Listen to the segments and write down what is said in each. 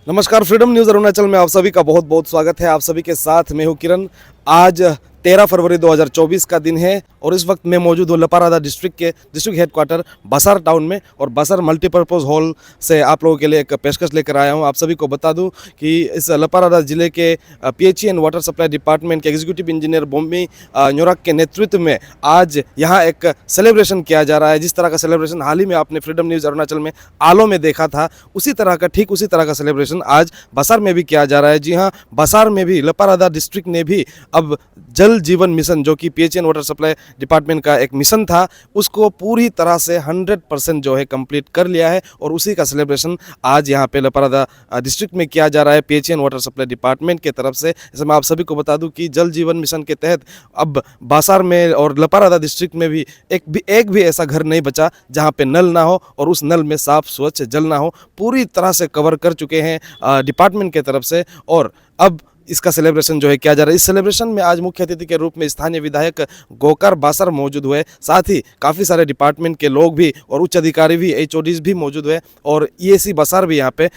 नमस्कार, freedom news Arunachal में आप सभी का बहुत बहुत स्वागत है। आप सभी के साथ मैं हूं किरण। आज 13 फरवरी 2024 का दिन है और इस वक्त मैं मौजूद हूँ लपारादा डिस्ट्रिक्ट के डिस्ट्रिक्ट हेडक्वार्टर बसार टाउन में और बसार मल्टीपर्पज़ हॉल से आप लोगों के लिए एक पेशकश लेकर आया हूँ। आप सभी को बता दूं कि इस लपारादा ज़िले के PHE and water supply department के एग्जीक्यूटिव इंजीनियर बोम्बी न्योराक के नेतृत्व में आज यहाँ एक सेलिब्रेशन किया जा रहा है। जिस तरह का सेलिब्रेशन हाल ही में आपने फ्रीडम न्यूज़ अरुणाचल में आलो में देखा था, उसी तरह का सेलिब्रेशन आज बसार में भी किया जा रहा है। जी हाँ, बसार में भी लपारादा डिस्ट्रिक्ट ने भी अब जल जीवन मिशन, जो कि PHE and water supply department का एक मिशन था, उसको पूरी तरह से 100% जो है कंप्लीट कर लिया है और उसी का सेलिब्रेशन आज यहाँ पे लपारादा डिस्ट्रिक्ट में किया जा रहा है PHE and water supply department के तरफ से। जैसे मैं आप सभी को बता दूं कि जल जीवन मिशन के तहत अब बासार में और लपारादा डिस्ट्रिक्ट में भी एक भी ऐसा घर नहीं बचा जहाँ पे नल ना हो और उस नल में साफ स्वच्छ जल ना हो। पूरी तरह से कवर कर चुके हैं डिपार्टमेंट के तरफ से और अब इसका सेलिब्रेशन जो है किया जा रहा है। इस सेलिब्रेशन में आज मुख्य अतिथि के रूप में स्थानीय विधायक गोकार बासर मौजूद हुए, साथ ही काफ़ी सारे डिपार्टमेंट के लोग भी और उच्च अधिकारी भी, एचओडीज भी मौजूद हुए और ईएसी बसार भी यहाँ पे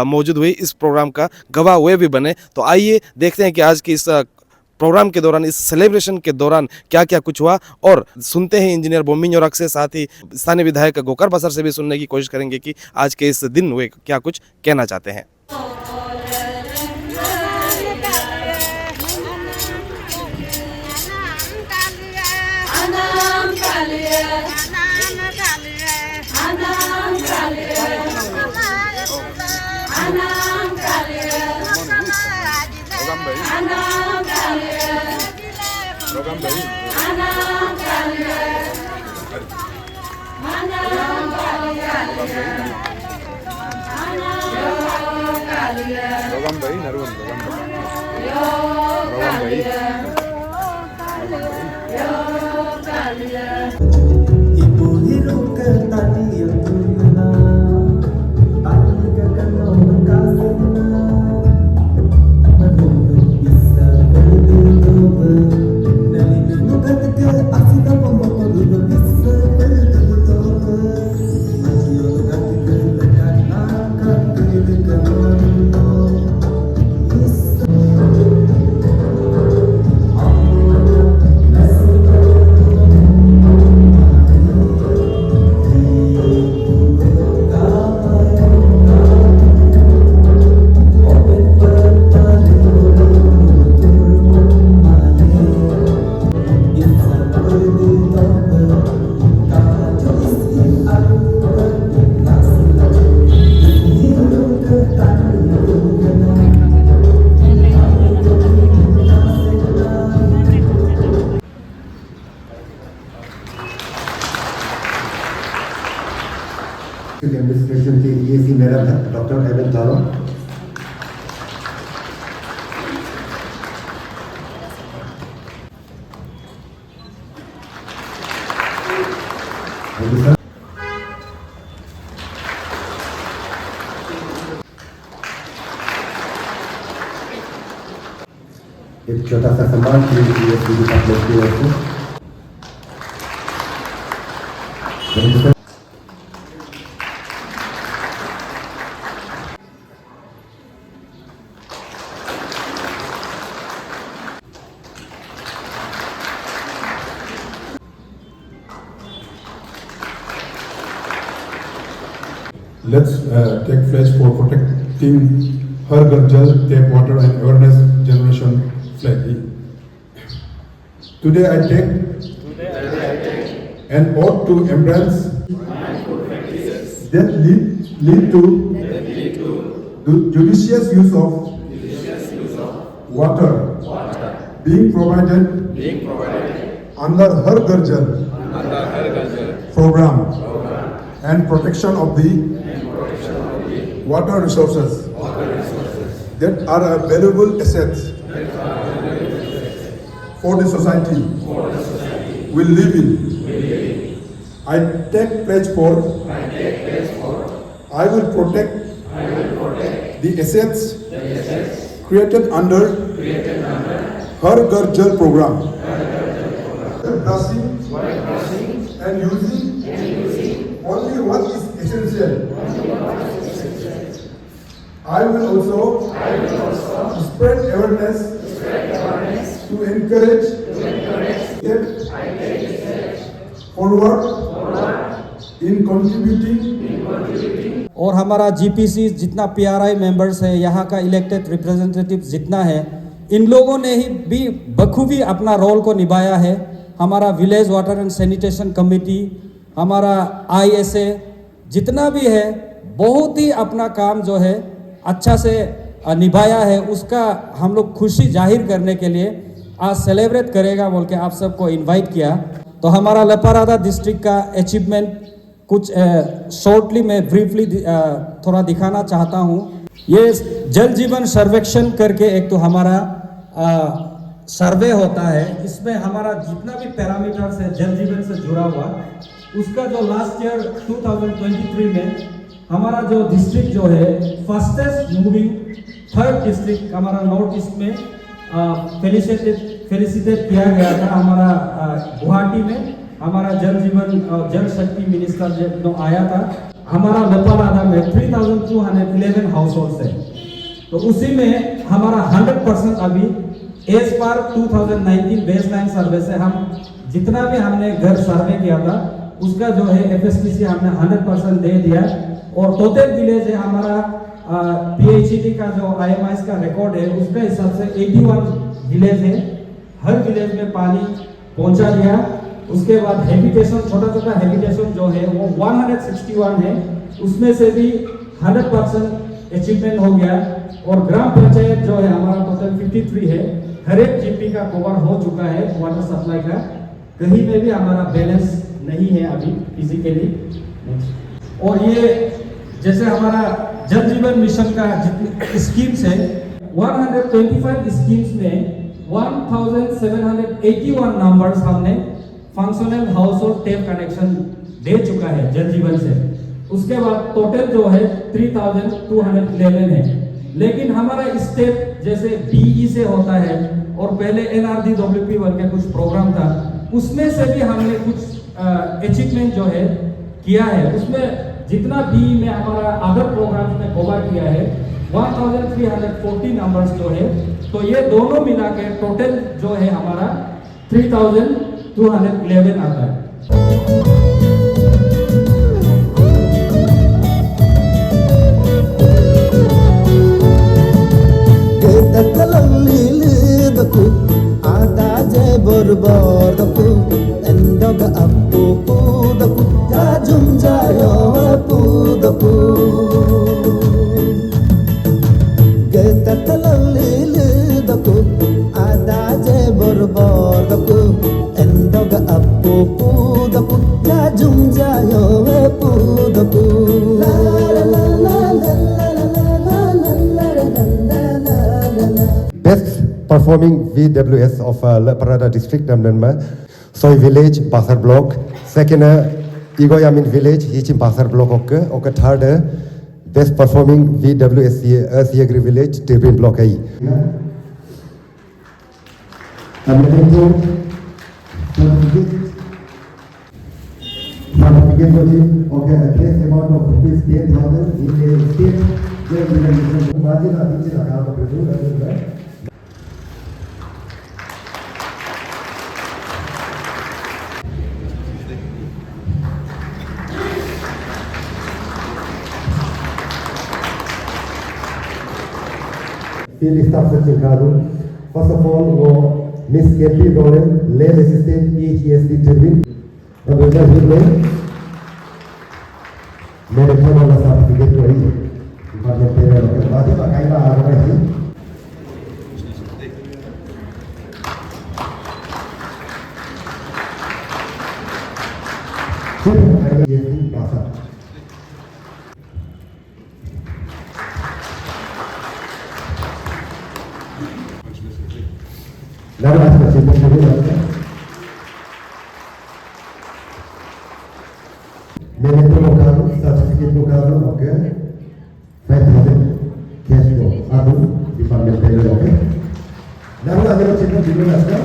मौजूद हुई, इस प्रोग्राम का गवाह वे भी बने। तो आइए देखते हैं कि आज की इस प्रोग्राम के दौरान, इस सेलिब्रेशन के दौरान क्या क्या कुछ हुआ और सुनते हैं इंजीनियर बोम्बी न्योराक से, साथ ही स्थानीय विधायक गोकार बासर से भी सुनने की कोशिश करेंगे कि आज के इस दिन वे क्या कुछ कहना चाहते हैं। Ibu hidup ke tadi yang terkena, tadi kekena kasihna, menunggu bisa berdua, dari dulu ketika asyik apa mau dulu bisa berdua, masih ketika dekat akan ketika menunggu. Administration के ईएसी मेरा था डॉक्टर एवन दारो। एक छोटा सा सम्मान EAC department की ओर से। Let's take pledge for protecting Har Ghar Jal, Tap Water and Awareness Generation flag. Today I take an oath to embrace that lead to judicious use of water being provided under Har Ghar Jal program and protection of the water resources that are a valuable assets for the society we live in. I take pledge for I will protect the assets created under Har Ghar Jal program. Brushing and using only what is essential. I will also spread awareness to encourage step forward in contributing और हमारा GPC जितना PRI members है, यहाँ का elected representative जितना है, इन लोगों ने ही भी बखूबी अपना रोल को निभाया है। हमारा village water and sanitation committee, हमारा आईएसए जितना भी है, बहुत ही अपना काम जो है अच्छा से निभाया है। उसका हम लोग खुशी जाहिर करने के लिए आज सेलिब्रेट करेगा बोल के आप सबको इनवाइट किया। तो हमारा लपारादा डिस्ट्रिक्ट का अचीवमेंट कुछ शॉर्टली मैं ब्रीफली थोड़ा दिखाना चाहता हूँ। ये जल जीवन सर्वेक्षण करके एक तो हमारा सर्वे होता है, इसमें हमारा जितना भी पैरामीटर्स है जल जीवन से जुड़ा हुआ, उसका जो लास्ट ईयर 2023 में हमारा जो डिस्ट्रिक्ट जो है फास्टेस्ट मूविंग थर्ड डिस्ट्रिक्ट हमारा नॉर्थ ईस्ट में फेलिसिटेट किया गया था। हमारा गुवाहाटी में हमारा जल जीवन और जल शक्ति मिनिस्टर जो आया था, हमारा लपारादा में 3211 हाउस होल्ड है। तो उसी में हमारा 100% अभी एज पर 2019 बेसलाइन सर्वे से हम जितना भी हमने घर सर्वे किया था उसका जो है एफएसपीसी हमने 100% दे दिया। और टोटल विलेज है हमारा पीएचईडी का जो आईएमआईएस का रिकॉर्ड है उसके हिसाब से 81 विलेज है, हर विलेज में पानी पहुंचा दिया। उसके बाद हैबिटेशन, छोटा छोटा हैबिटेशन जो है वो 161 है, उसमें से भी 100% अचीवमेंट हो गया। और ग्राम पंचायत जो है हमारा टोटल 53 है, हर एक जीपी का कवर हो चुका है वाटर सप्लाई का, कहीं में भी हमारा बैलेंस नहीं है अभी फिजिकली। और ये जैसे हमारा जल जीवन मिशन का जितनी स्कीम्स है 125 स्कीम्स में 1781 नंबर्स हमने functional household tap connection दे चुका है जल जीवन से। उसके बाद टोटल जो है 3211 है। लेकिन हमारा स्टेप जैसे बीई से होता है और पहले NRDWP1 का कुछ प्रोग्राम था, उसमें से भी हमने कुछ अचीवमेंट जो है किया है। उसमें जितना बीई में हमारा अदर प्रोग्राम्स में कवर किया है 1340 नंबर्स जो है, तो ये दोनों मिला के टोटल जो है हमारा 3211 आता है। Ketakkalallilidku adaje borborku endoga appudaku jajum jayo pudaku Ketakkalallilidku adaje borborku endoga appudaku jajum jayo pudaku la la la la la Best performing VWS of Parada district namnama Soy village Basar block, second Igoyamin village Hichin Basar block okay third best performing VWS Siagri village Tirbin block ai okay, a case amount of rupees 10,000 in a state margin of each account of field staff searching card. First of all, Miss KP Dolan, Lab Assistant PHESD Turbin. और दूसरा फिर में मेरे घर वाला certificate तो ही मतलब तेरे लोग के बाद ही बकायदा आ रहा है फिर ये भाषा नर्मदा का चिंतन करिए मेरे तो local certificate local okay 5000 cash flow आदु डिपार्टमेंट पे ओके नर्मदा का चिंतन दिलो नस्का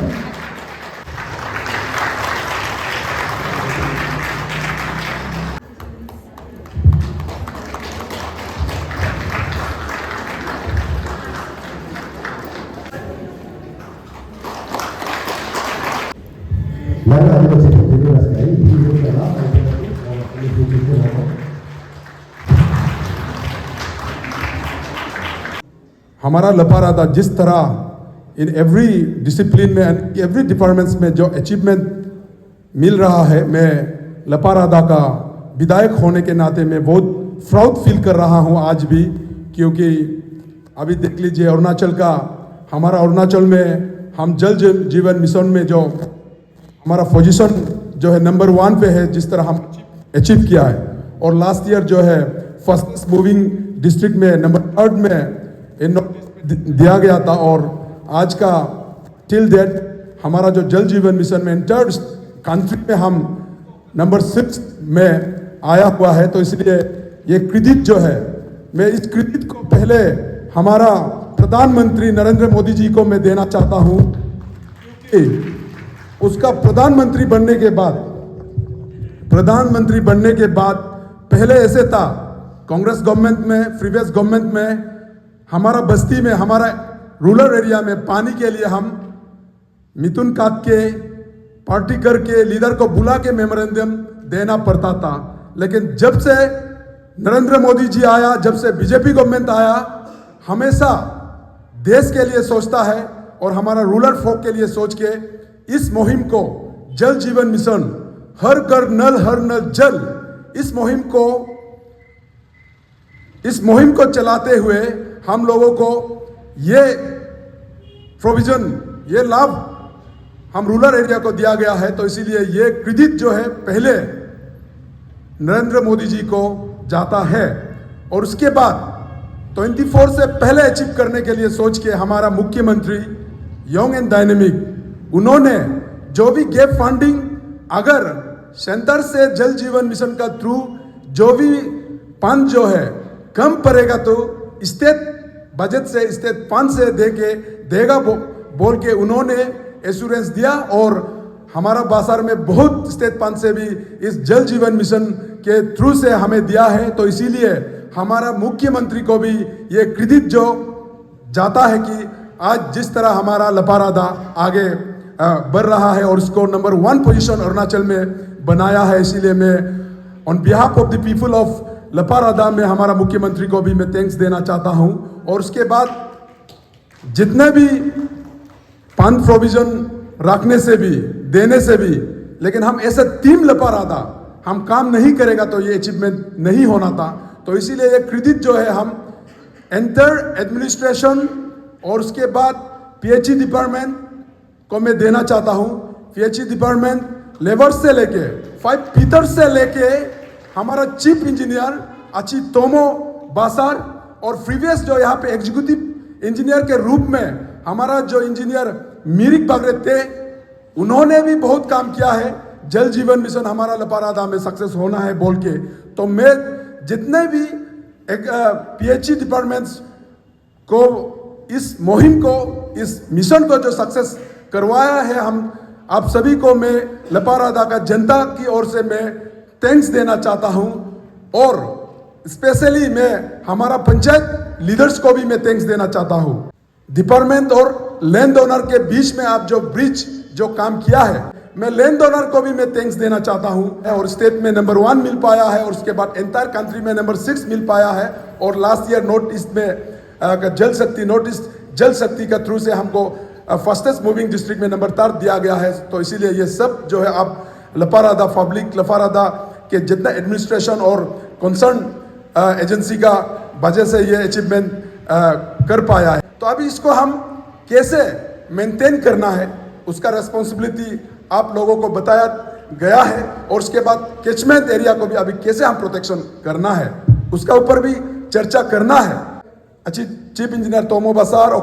हमारा लपारादा जिस तरह इन एवरी डिसिप्लिन में एंड एवरी डिपार्टमेंट्स में जो अचीवमेंट मिल रहा है, मैं लपारादा का विधायक होने के नाते मैं बहुत प्राउड फील कर रहा हूं आज भी, क्योंकि अभी देख लीजिए अरुणाचल का, हमारा अरुणाचल में हम जल जीवन मिशन में जो हमारा पोजीशन जो है नंबर 1 पे है, जिस तरह हम अचीव किया है। और लास्ट ईयर जो है फर्स्ट मूविंग डिस्ट्रिक्ट में नंबर 3 में इन दिया गया था। और आज का टिल डेट हमारा जो जल जीवन मिशन में इंटर कंट्री में हम नंबर 6 में आया हुआ है। तो इसलिए ये क्रेडिट जो है, मैं इस क्रेडिट को पहले हमारा प्रधानमंत्री नरेंद्र मोदी जी को मैं देना चाहता हूं, क्योंकि उसका प्रधानमंत्री बनने के बाद पहले ऐसे था कांग्रेस गवर्नमेंट में, प्रीवियस गवर्नमेंट में, हमारा बस्ती में, हमारा रूरल एरिया में पानी के लिए हम मिथुन काट के, पार्टी करके, लीडर को बुला के मेमोरेंडम देना पड़ता था। लेकिन जब से नरेंद्र मोदी जी आया, जब से बीजेपी गवर्नमेंट आया, हमेशा देश के लिए सोचता है और हमारा रूरल folk के लिए सोच के इस मुहिम को, जल जीवन मिशन, हर घर नल हर नल जल, इस मुहिम को चलाते हुए हम लोगों को ये प्रोविजन, ये लाभ हम रूरल एरिया को दिया गया है। तो इसीलिए ये क्रेडिट जो है पहले नरेंद्र मोदी जी को जाता है। और उसके बाद 24 से पहले अचीव करने के लिए सोच के हमारा मुख्यमंत्री यंग एंड डायनेमिक, उन्होंने जो भी गैप फंडिंग अगर सेंटर से जल जीवन मिशन का थ्रू जो भी फंड जो है कम पड़ेगा तो स्टेट बजट से, स्टेट फंड से देगा बोल के उन्होंने एश्योरेंस दिया। और हमारा बासार में बहुत स्टेट फंड से भी इस जल जीवन मिशन के थ्रू से हमें दिया है। तो इसीलिए हमारा मुख्यमंत्री को भी ये क्रेडिट जो जाता है कि आज जिस तरह हमारा लपारादा आगे बढ़ रहा है और उसको नंबर 1 पोजीशन अरुणाचल में बनाया है। इसीलिए मैं on behalf of the people of Leparada में हमारा मुख्यमंत्री को भी मैं थैंक्स देना चाहता हूं। और उसके बाद जितने भी फंड प्रोविजन रखने से भी, देने से भी, लेकिन हम ऐसे टीम लपारादा हम काम नहीं करेगा तो ये अचीवमेंट नहीं होना था। तो इसीलिए ये क्रेडिट जो है हम एंटर एडमिनिस्ट्रेशन और उसके बाद पीएचई डिपार्टमेंट को मैं देना चाहता हूं। पीएचई डिपार्टमेंट लेबर से लेके 5 पीटर से लेके हमारा चीफ इंजीनियर अची तोमो बासार और प्रीवियस जो यहाँ पे एग्जीक्यूटिव इंजीनियर के रूप में हमारा जो इंजीनियर मीरिक बागरे थे, उन्होंने भी बहुत काम किया है जल जीवन मिशन हमारा लपारादा में सक्सेस होना है बोल के। तो मैं जितने भी पीएचई डिपार्टमेंट्स को इस मुहिम को, इस मिशन को जो सक्सेस करवाया है, हम आप सभी को मैं लपारादा का जनता की ओर से मैं थैंक्स देना चाहता हूं। और स्पेशली मैं हमारा पंचायत लीडर्स को भी मैं थैंक्स देना चाहता हूं। डिपार्टमेंट और लैंड ओनर के बीच में आप जो ब्रिज जो काम किया है, मैं लैंड ओनर को भी मैं थैंक्स देना चाहता हूं। और स्टेट में नंबर 1 मिल पाया है और उसके बाद एंटायर कंट्री में नंबर 6 मिल पाया है। और लास्ट ईयर नॉर्थ ईस्ट में जल शक्ति का थ्रू से हमको फास्टेस्ट मूविंग डिस्ट्रिक्ट में नंबर 3 दिया गया है। तो इसीलिए ये सब जो है आप लपारादा पब्लिक, लपारादा के जितना एडमिनिस्ट्रेशन और कंसर्न एजेंसी का वजह से ये अचीवमेंट कर पाया है। तो अभी इसको हम कैसे मेंटेन करना है, उसका रेस्पॉन्सिबिलिटी आप लोगों को बताया गया है। और उसके बाद कैचमेंट एरिया को भी अभी कैसे हम प्रोटेक्शन करना है, उसका ऊपर भी चर्चा करना है। अच्छी चीफ इंजीनियर तोमो बसार और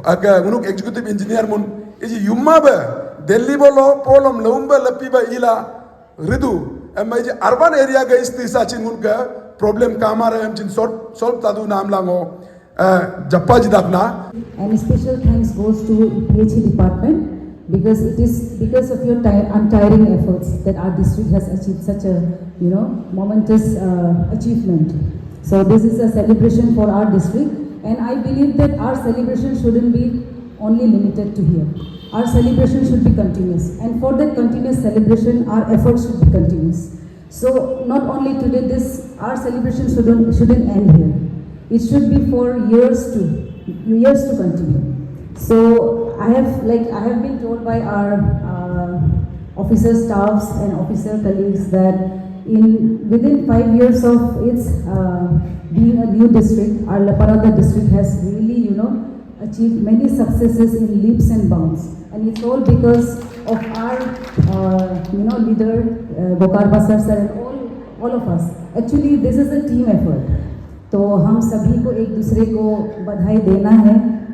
उनुक एग्जीक्यूटिव इंजीनियर मुन इजी युम्मा बे दिल्ली बोलो पोलम लउम्बे लपीबा इला ऋदु एम इजी अर्बन एरिया के इस तीसा चिन उनका प्रॉब्लम कामा रहे हम चिन सॉल्व तादू नाम लांगो जप्पा जिदापना। And special thanks goes to PHE department because it is because of your untiring efforts that our district has achieved such a momentous achievement. So this is a celebration for our district, and I believe that our celebration shouldn't be only limited to here. Our celebration should be continuous, and for that continuous celebration, our efforts should be continuous. So not only today, our celebration shouldn't end here. it should be for years to continue. So I have been told by our officer staffs and officer colleagues that within 5 years of its being a new district, our Laparada district has really, achieved many successes in leaps and bounds, and it's all because of our, leader Gokar Basar sir and all of us. Actually, this is a team effort. तो हम सभी को एक दूसरे को बधाई देना है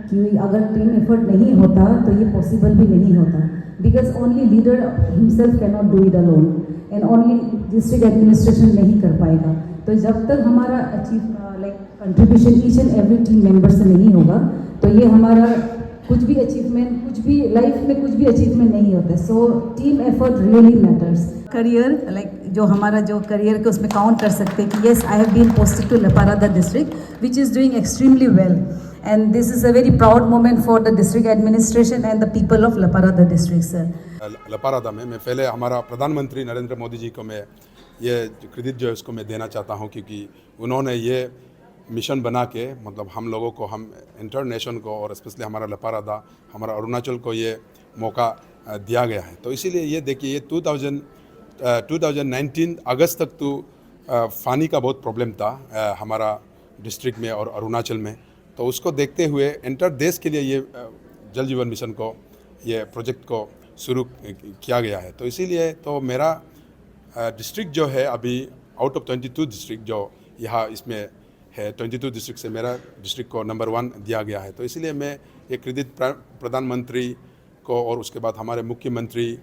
कि अगर टीम एफर्ट नहीं होता तो ये पॉसिबल भी नहीं होता, because only leader himself can not do it alone and only district administration नहीं कर पाएगा. तो जब तक हमारा contribution each and every team member से नहीं होगा तो ये हमारा कुछ भी लाइफ में कुछ भी अचीवमेंट नहीं होता. So team effort really matters. Career जो हमारा जो करियर के उसमें काउंट कर सकते हैं कि yes I have been posted to Leparada district which is doing extremely well, and this is a very proud moment for the district administration and the people of Leparada district. Sir Leparada में मैं पहले हमारा प्रधानमंत्री नरेंद्र मोदी जी को मैं ये क्रेडिट जो है उसको मैं देना चाहता हूँ, क्योंकि उन्होंने ये मिशन बना के मतलब हम लोगों को, हम इंटरनेशनल को और स्पेशली हमारा लपारादा, हमारा अरुणाचल को ये मौका दिया गया है. तो इसीलिए ये देखिए ये 2019 अगस्त तक तो पानी का बहुत प्रॉब्लम था हमारा डिस्ट्रिक्ट में और अरुणाचल में. तो उसको देखते हुए इंटर देश के लिए ये जल जीवन मिशन को, ये प्रोजेक्ट को शुरू किया गया है. तो इसीलिए तो मेरा डिस्ट्रिक्ट जो है अभी आउट ऑफ 22 डिस्ट्रिक्ट जो यहाँ इसमें है, 22 डिस्ट्रिक्ट से मेरा डिस्ट्रिक्ट को नंबर 1 दिया गया है. तो इसलिए मैं ये क्रेडिट प्रधानमंत्री को और उसके बाद हमारे मुख्यमंत्री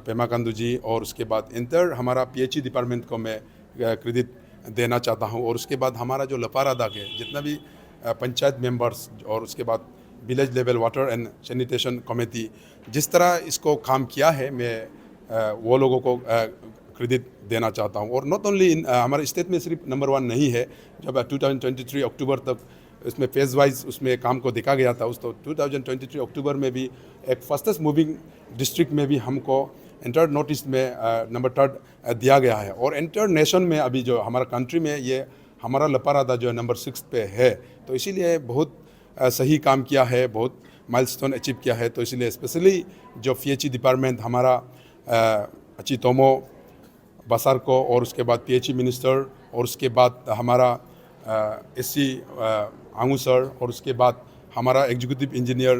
पेमा खांडू जी और उसके बाद इंटर हमारा PHE डिपार्टमेंट को मैं क्रेडिट देना चाहता हूँ. और उसके बाद हमारा जो लपारादा के जितना भी पंचायत मेंबर्स और उसके बाद village level water and sanitation committee जिस तरह इसको काम किया है, मैं वो लोगों को क्रेडिट देना चाहता हूँ. और नॉट ओनली हमारे स्टेट में सिर्फ नंबर 1 नहीं है. जब 2023 अक्टूबर तक इसमें फेज वाइज उसमें काम को देखा गया था, उस तो 2023 अक्टूबर में भी एक फास्टेस्ट मूविंग डिस्ट्रिक्ट में भी हमको इंटर नॉर्थ ईस्ट में नंबर 3 दिया गया है. और इंटरनेशनल में अभी जो हमारा कंट्री में ये हमारा लपारादा जो है नंबर 6 पे है. तो इसीलिए बहुत सही काम किया है, बहुत माइलस्टोन अचीव किया है. तो इसलिए स्पेशली जो PHE डिपार्टमेंट हमारा अची तोमो बसार को और उसके बाद PHE मिनिस्टर और उसके बाद हमारा SC आंगू सर और उसके बाद हमारा एग्जीक्यूटिव इंजीनियर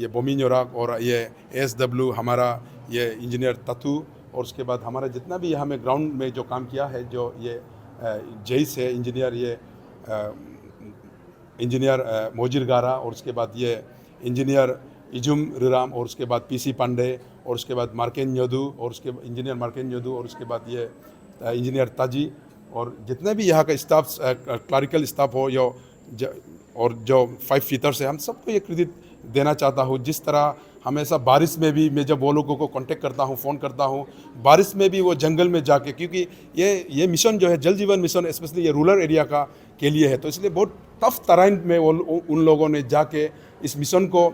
ये बोमिन्योराक और ये ASW हमारा ये इंजीनियर तथु और उसके बाद हमारा जितना भी हमें ग्राउंड में जो काम किया है, जो ये जेइस है इंजीनियर, ये इंजीनियर मोजिर गारा और उसके बाद ये इंजीनियर इजुम रिराम और उसके बाद PC पांडे और उसके बाद मार्केन योदू और उसके इंजीनियर मार्केन योदू और उसके बाद ये इंजीनियर ताजी और जितने भी यहाँ का स्टाफ क्लरिकल स्टाफ हो या और जो 5 फीटर्स है, हम सबको ये क्रेडिट देना चाहता हूँ. जिस तरह हमेशा बारिश में भी मैं जब वो लोगों को कांटेक्ट करता हूँ, फ़ोन करता हूँ, बारिश में भी वो जंगल में जाके, क्योंकि ये मिशन जो है जल जीवन मिशन स्पेशली ये रूरल एरिया का के लिए है. तो इसलिए बहुत टफ टराइन में वो उन लोगों ने जाके इस मिशन को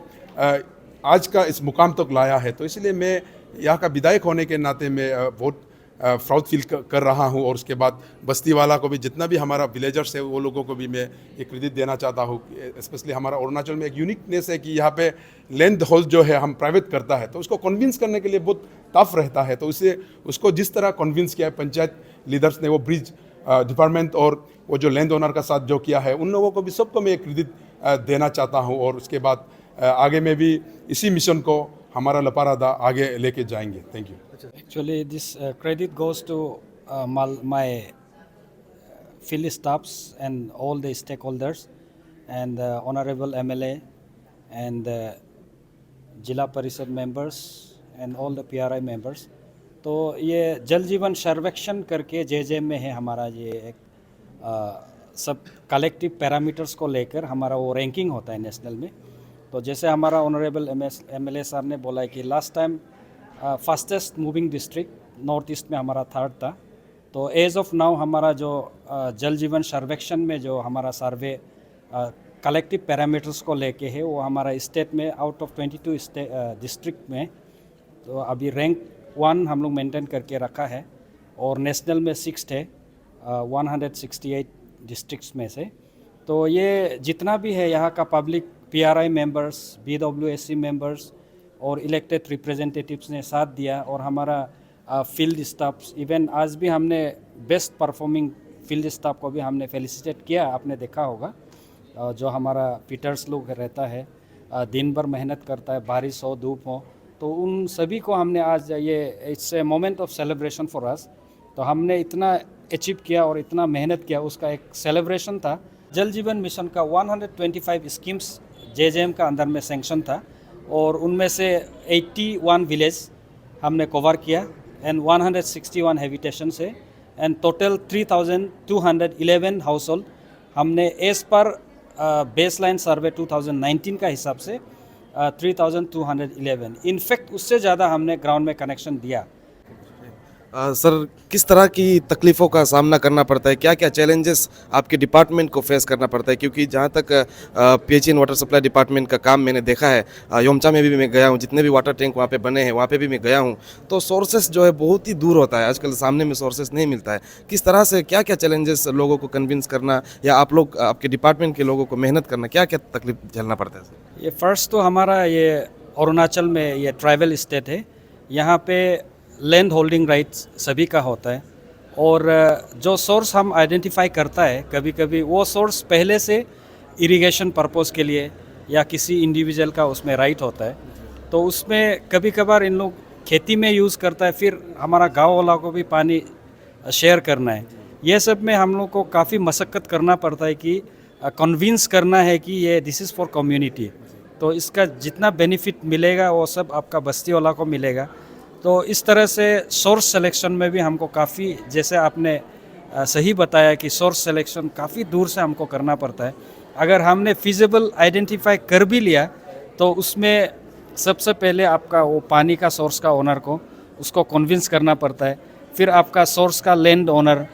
आज का इस मुकाम तक लाया है. तो इसलिए मैं यहाँ का विधायक होने के नाते मैं बहुत प्राउड फील कर रहा हूँ. और उसके बाद बस्ती वाला को भी, जितना भी हमारा विलेजर्स है वो लोगों को भी मैं ये क्रेडिट देना चाहता हूँ. स्पेशली हमारा अरुणाचल में एक यूनिकनेस है कि यहाँ पे लैंड होल्ड जो है हम प्राइवेट करता है, तो उसको कन्विंस करने के लिए बहुत टफ रहता है. तो इससे उसको जिस तरह कन्विंस किया है पंचायत लीडर्स ने, वो ब्रिज डिपार्टमेंट और वो जो लैंड ओनर का साथ जो किया है, उन लोगों को भी सबको मैं क्रेडिट देना चाहता हूँ. और उसके बाद आगे में भी इसी मिशन को हमारा लपारादा आगे लेके जाएंगे. Thank you. Actually, this credit goes to my field staffs and all the stakeholders and honorable MLA and जिला परिषद members and all the PRI members. तो ये जल जीवन सर्वेक्षण करके JJ में है हमारा ये एक सब कलेक्टिव पैरामीटर्स को लेकर हमारा वो रैंकिंग होता है नेशनल में. तो जैसे हमारा ऑनरेबल MLA साहब ने बोला है कि last time fastest moving district north east में हमारा 3rd था. तो एज ऑफ नाउ हमारा जो जल जीवन सर्वेक्षण में जो हमारा सर्वे कलेक्टिव पैरामीटर्स को लेके है, वो हमारा स्टेट में आउट ऑफ 22 डिस्ट्रिक्ट में तो अभी रैंक 1 हम लोग मेंटेन करके रखा है. और नेशनल में 6th है 168 डिस्ट्रिक्ट्स में से. तो ये जितना भी है यहाँ का public, PRI members, BWSC members और इलेक्टेड रिप्रेजेंटेटिव्स ने साथ दिया, और हमारा फील्ड स्टाफ्स, इवन आज भी हमने बेस्ट परफॉर्मिंग फील्ड स्टाफ को भी हमने फेलिसिटेट किया। आपने देखा होगा जो हमारा पीटर्स लोग रहता है, दिन भर मेहनत करता है, बारिश हो धूप हो, तो उन सभी को हमने आज ये it's a moment of celebration for us. तो हमने इतना अचीव किया और इतना मेहनत किया, उसका एक सेलिब्रेशन था। जल जीवन मिशन का 125 स्कीम्स JJM का अंदर में सैंक्शन था, और उनमें से 81 विलेज हमने कवर किया एंड 161 हैबिटेशन से, एंड टोटल 3211 हाउस होल्ड हमने एज पर बेसलाइन सर्वे 2019 का हिसाब से 3211, इनफैक्ट उससे ज़्यादा हमने ग्राउंड में कनेक्शन दिया। सर, किस तरह की तकलीफ़ों का सामना करना पड़ता है, क्या क्या चैलेंजेस आपके डिपार्टमेंट को फेस करना पड़ता है? क्योंकि जहाँ तक PH and water supply department का काम मैंने देखा है, योमचा में भी मैं गया हूँ, जितने भी वाटर टैंक वहाँ पे बने हैं वहाँ पे भी मैं गया हूँ, तो सोर्सेस जो है बहुत ही दूर होता है, आजकल सामने में सोर्सेस नहीं मिलता है। किस तरह से क्या क्या चैलेंजेस लोगों को कन्विंस करना, या आप लोग आपके डिपार्टमेंट के लोगों को मेहनत करना, क्या क्या तकलीफ झेलना पड़ता है सर? ये फर्स्ट तो हमारा ये अरुणाचल में ये ट्राइबल स्टेट है, यहाँ पे लैंड होल्डिंग राइट्स सभी का होता है, और जो सोर्स हम आइडेंटिफाई करता है, कभी कभी वो सोर्स पहले से इरिगेशन पर्पस के लिए या किसी इंडिविजुअल का उसमें राइट होता है, तो उसमें कभी कभार इन लोग खेती में यूज़ करता है, फिर हमारा गांव वाला को भी पानी शेयर करना है। ये सब में हम लोग को काफ़ी मशक्क़त करना पड़ता है कि कन्विंस करना है कि ये दिस इज़ फॉर कम्युनिटी, तो इसका जितना बेनिफिट मिलेगा वो सब आपका बस्ती वाला को मिलेगा। तो इस तरह से सोर्स सिलेक्शन में भी हमको काफ़ी, जैसे आपने सही बताया कि सोर्स सिलेक्शन काफ़ी दूर से हमको करना पड़ता है। अगर हमने फिजिबल आइडेंटिफाई कर भी लिया तो उसमें सबसे पहले आपका वो पानी का सोर्स का ओनर को उसको कन्विंस करना पड़ता है, फिर आपका सोर्स का लैंड ओनर,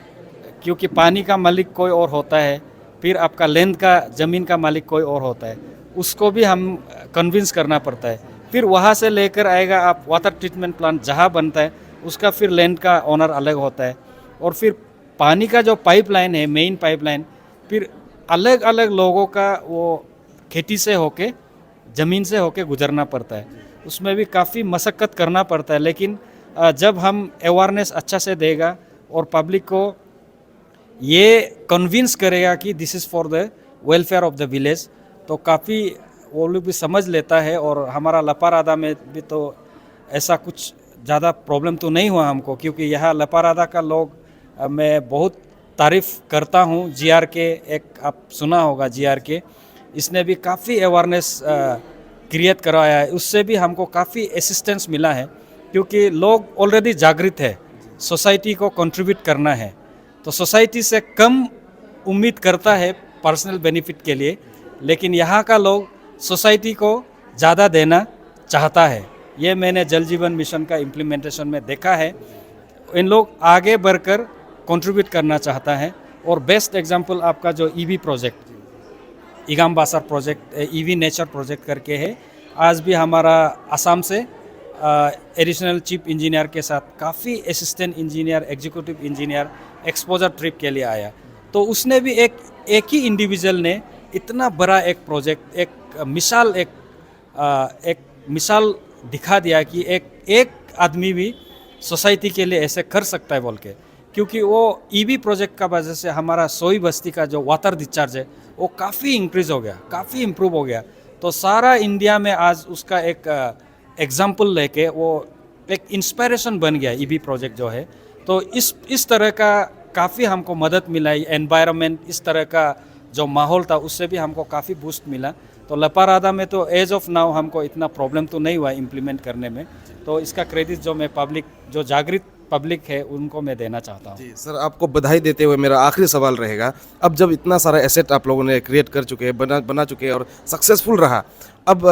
क्योंकि पानी का मालिक कोई और होता है, फिर आपका लैंड का ज़मीन का मालिक कोई और होता है, उसको भी हम कन्विंस करना पड़ता है। फिर वहाँ से लेकर आएगा आप वाटर ट्रीटमेंट प्लांट जहाँ बनता है, उसका फिर लैंड का ओनर अलग होता है, और फिर पानी का जो पाइपलाइन है, मेन पाइपलाइन, फिर अलग अलग लोगों का वो खेती से होके, ज़मीन से होके गुजरना पड़ता है, उसमें भी काफ़ी मशक्क़त करना पड़ता है। लेकिन जब हम अवेयरनेस अच्छा से देगा और पब्लिक को ये कन्विंस करेगा कि this is for the welfare of the village, तो काफ़ी वो लोग भी समझ लेता है। और हमारा लपारादा में भी तो ऐसा कुछ ज़्यादा प्रॉब्लम तो नहीं हुआ हमको, क्योंकि यहाँ लपारादा का लोग मैं बहुत तारीफ़ करता हूँ। GRK, एक आप सुना होगा GRK, इसने भी काफ़ी अवेयरनेस क्रिएट करवाया है, उससे भी हमको काफ़ी असिस्टेंस मिला है, क्योंकि लोग ऑलरेडी जागृत है, सोसाइटी को कंट्रीब्यूट करना है, तो सोसाइटी से कम उम्मीद करता है पर्सनल बेनिफिट के लिए, लेकिन यहाँ का लोग सोसाइटी को ज़्यादा देना चाहता है। ये मैंने जल जीवन मिशन का इम्प्लीमेंटेशन में देखा है, इन लोग आगे बढ़कर कंट्रीब्यूट करना चाहता है। और बेस्ट एग्जांपल आपका जो EV प्रोजेक्ट, इगाम बासर प्रोजेक्ट, EV नेचर प्रोजेक्ट करके है, आज भी हमारा असम से एडिशनल चीफ इंजीनियर के साथ काफ़ी assistant engineer, executive engineer exposure trip के लिए आया, तो उसने भी एक ही इंडिविजुअल ने इतना बड़ा एक प्रोजेक्ट, एक मिसाल दिखा दिया कि एक आदमी भी सोसाइटी के लिए ऐसे कर सकता है बोल के। क्योंकि वो EV प्रोजेक्ट का वजह से हमारा सोई बस्ती का जो वाटर डिस्चार्ज है वो काफ़ी इंक्रीज़ हो गया, काफ़ी इम्प्रूव हो गया। तो सारा इंडिया में आज उसका एक एग्जाम्पल लेके वो एक इंस्पिरेशन बन गया EV प्रोजेक्ट जो है। तो इस तरह का काफ़ी हमको मदद मिला, एनवायरनमेंट, इस तरह का जो माहौल था उससे भी हमको काफ़ी बूस्ट मिला। तो लपारादा में तो एज ऑफ नाउ हमको इतना प्रॉब्लम तो नहीं हुआ इम्प्लीमेंट करने में, तो इसका क्रेडिट जो मैं पब्लिक, जो जागृत पब्लिक है, उनको मैं देना चाहता हूँ। जी सर, आपको बधाई देते हुए मेरा आखिरी सवाल रहेगा, अब जब इतना सारा एसेट आप लोगों ने क्रिएट कर चुके हैं, बना चुके हैं और सक्सेसफुल रहा, अब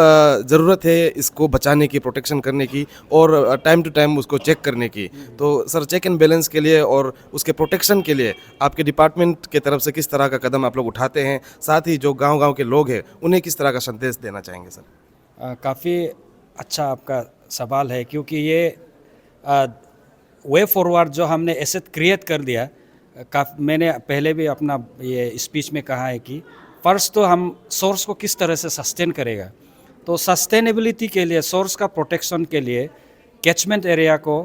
ज़रूरत है इसको बचाने की, प्रोटेक्शन करने की और टाइम टू टाइम उसको चेक करने की। तो सर, चेक एंड बैलेंस के लिए और उसके प्रोटेक्शन के लिए आपके डिपार्टमेंट के तरफ से किस तरह का कदम आप लोग उठाते हैं, साथ ही जो गांव-गांव के लोग हैं उन्हें किस तरह का संदेश देना चाहेंगे सर? काफ़ी अच्छा आपका सवाल है, क्योंकि ये वे फॉरवर्ड जो हमने एसेट क्रिएट कर दिया, मैंने पहले भी अपना ये स्पीच में कहा है कि फर्स्ट तो हम सोर्स को किस तरह से सस्टेन करेगा। तो सस्टेनेबिलिटी के लिए, सोर्स का प्रोटेक्शन के लिए, कैचमेंट एरिया को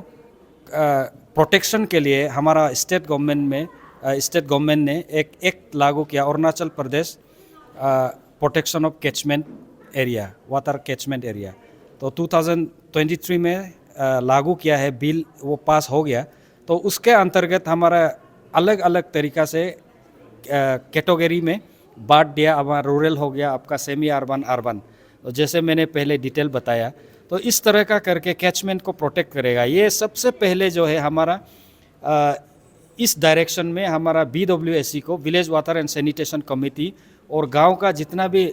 प्रोटेक्शन के लिए हमारा स्टेट गवर्नमेंट ने एक एक्ट लागू किया, Arunachal Pradesh protection of catchment area, water catchment area. तो 2023 में लागू किया है बिल, वो पास हो गया। तो उसके अंतर्गत हमारा अलग अलग तरीक़ा से कैटेगरी में बांट दिया। हमारा रूरल हो गया, आपका सेमी अर्बन, अर्बन। तो जैसे मैंने पहले डिटेल बताया, तो इस तरह का करके कैचमेंट को प्रोटेक्ट करेगा। ये सबसे पहले जो है हमारा इस डायरेक्शन में हमारा BWSC को, village water and sanitation committee, और गांव का जितना भी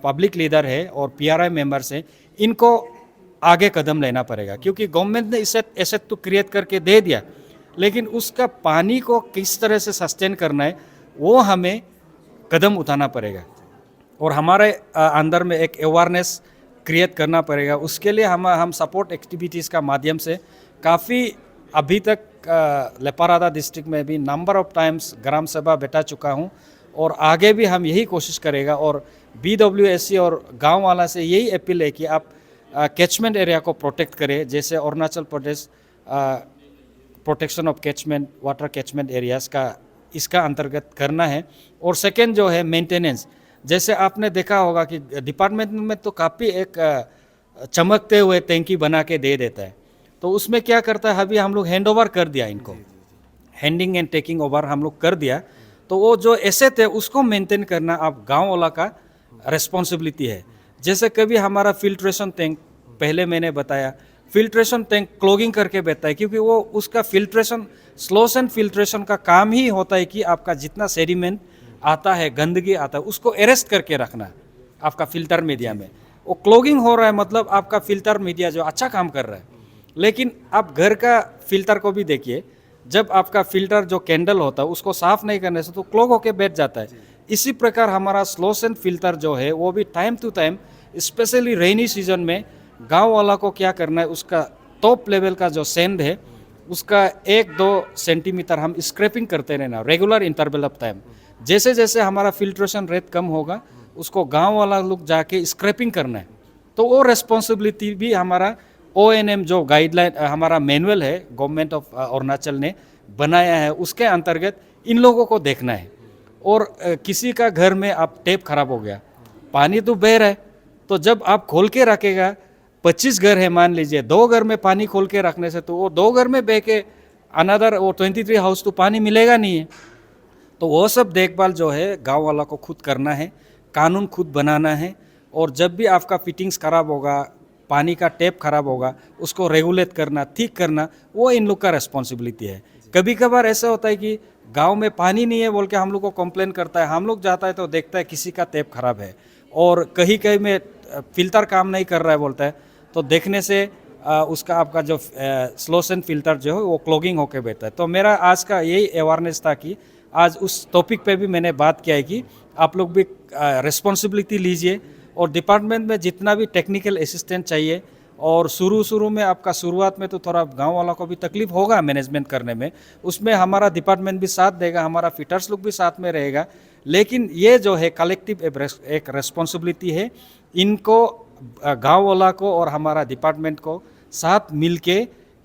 पब्लिक लीडर है और PRI मेंबर्स हैं, इनको आगे कदम लेना पड़ेगा। क्योंकि गवर्नमेंट ने इसे एसेट तो क्रिएट करके दे दिया, लेकिन उसका पानी को किस तरह से सस्टेन करना है वो हमें कदम उठाना पड़ेगा। और हमारे अंदर में एक अवेयरनेस क्रिएट करना पड़ेगा। उसके लिए हम सपोर्ट एक्टिविटीज़ का माध्यम से काफ़ी अभी तक लेपारादा डिस्ट्रिक्ट में भी नंबर ऑफ टाइम्स ग्राम सभा बैठा चुका हूँ, और आगे भी हम यही कोशिश करेगा। और BWSC और गांव वाला से यही अपील है कि आप कैचमेंट एरिया को प्रोटेक्ट करें, जैसे Arunachal Pradesh protection of catchment, water catchment areas का इसका अंतर्गत करना है। और सेकेंड जो है मेंटेनेंस, जैसे आपने देखा होगा कि डिपार्टमेंट में तो काफ़ी एक चमकते हुए टैंकी बना के दे देता है। तो उसमें क्या करता है, अभी हम लोग हैंड ओवर कर दिया, इनको हैंडिंग एंड टेकिंग ओवर हम लोग कर दिया। तो वो जो एसेट है उसको मेंटेन करना अब गांव वाला का रिस्पॉन्सिबिलिटी है। जैसे कभी हमारा फिल्ट्रेशन टैंक, पहले मैंने बताया, फिल्ट्रेशन टैंक क्लॉगिंग करके बैठता है, क्योंकि वो उसका फिल्ट्रेशन, स्लोस एंड फिल्ट्रेशन का काम ही होता है कि आपका जितना सेडिमेंट आता है, गंदगी आता है, उसको अरेस्ट करके रखना आपका फिल्टर मीडिया में। वो क्लॉगिंग हो रहा है, मतलब आपका फिल्टर मीडिया जो अच्छा काम कर रहा है। लेकिन आप घर का फिल्टर को भी देखिए, जब आपका फिल्टर जो कैंडल होता है उसको साफ नहीं करने से तो क्लॉग होके बैठ जाता है। इसी प्रकार हमारा स्लोस एंड फिल्टर जो है वो भी time to time, specially rainy season में, गांव वाला को क्या करना है, उसका टॉप लेवल का जो सैंड है उसका 1-2 सेंटीमीटर हम स्क्रैपिंग करते रहना, रेगुलर इंटरवल ऑफ टाइम। जैसे जैसे हमारा फिल्ट्रेशन रेट कम होगा, उसको गांव वाला लोग जाके स्क्रैपिंग करना है। तो वो रेस्पॉन्सिबिलिटी भी हमारा ONM जो गाइडलाइन, हमारा मैनुअल है गवर्नमेंट ऑफ अरुणाचल ने बनाया है, उसके अंतर्गत इन लोगों को देखना है। और किसी का घर में आप टैप खराब हो गया, पानी तो बह रहा है, तो जब आप खोल के रखेगा, 25 घर है मान लीजिए, 2 घर में पानी खोल के रखने से तो वो 2 घर में बह के अनदर वो 23 हाउस तो पानी मिलेगा नहीं है। तो वो सब देखभाल जो है गांव वाला को खुद करना है, कानून खुद बनाना है। और जब भी आपका फिटिंग्स खराब होगा, पानी का टैप खराब होगा, उसको रेगुलेट करना, ठीक करना, वो इन लोग का रिस्पॉन्सिबिलिटी है। कभी कभार ऐसा होता है कि गांव में पानी नहीं है बोल के हम लोग को कंप्लेन करता है, हम लोग जाता है तो देखता है किसी का टैप खराब है, और कहीं कहीं में फिल्टर काम नहीं कर रहा है बोलता है, तो देखने से उसका आपका जो स्लोस एंड फिल्टर जो है वो क्लॉगिंग होकर बैठता है। तो मेरा आज का यही अवेयरनेस था कि आज उस टॉपिक पे भी मैंने बात किया है कि आप लोग भी रिस्पॉन्सिबिलिटी लीजिए, और डिपार्टमेंट में जितना भी टेक्निकल असिस्टेंट चाहिए, और शुरू में आपका शुरुआत में तो थोड़ा गांव वाला को भी तकलीफ होगा मैनेजमेंट करने में, उसमें हमारा डिपार्टमेंट भी साथ देगा, हमारा फिटर्स लोग भी साथ में रहेगा। लेकिन ये जो है कलेक्टिव एक रिस्पॉन्सिबिलिटी है, इनको गांव वाला को और हमारा डिपार्टमेंट को साथ मिलके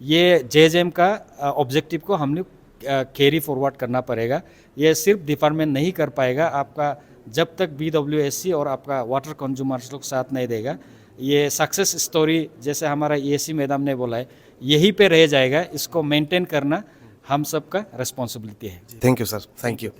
ये JJM का ऑब्जेक्टिव को हम लोग कैरी फॉरवर्ड करना पड़ेगा। ये सिर्फ डिपार्टमेंट नहीं कर पाएगा, आपका जब तक BWSC और आपका वाटर कंज्यूमर्स लोग साथ नहीं देगा, ये सक्सेस स्टोरी जैसे हमारा EAC मैडम ने बोला है, यहीं पे रह जाएगा। इसको मेंटेन करना हम सबका रिस्पॉन्सिबिलिटी है। Thank you sir, thank you.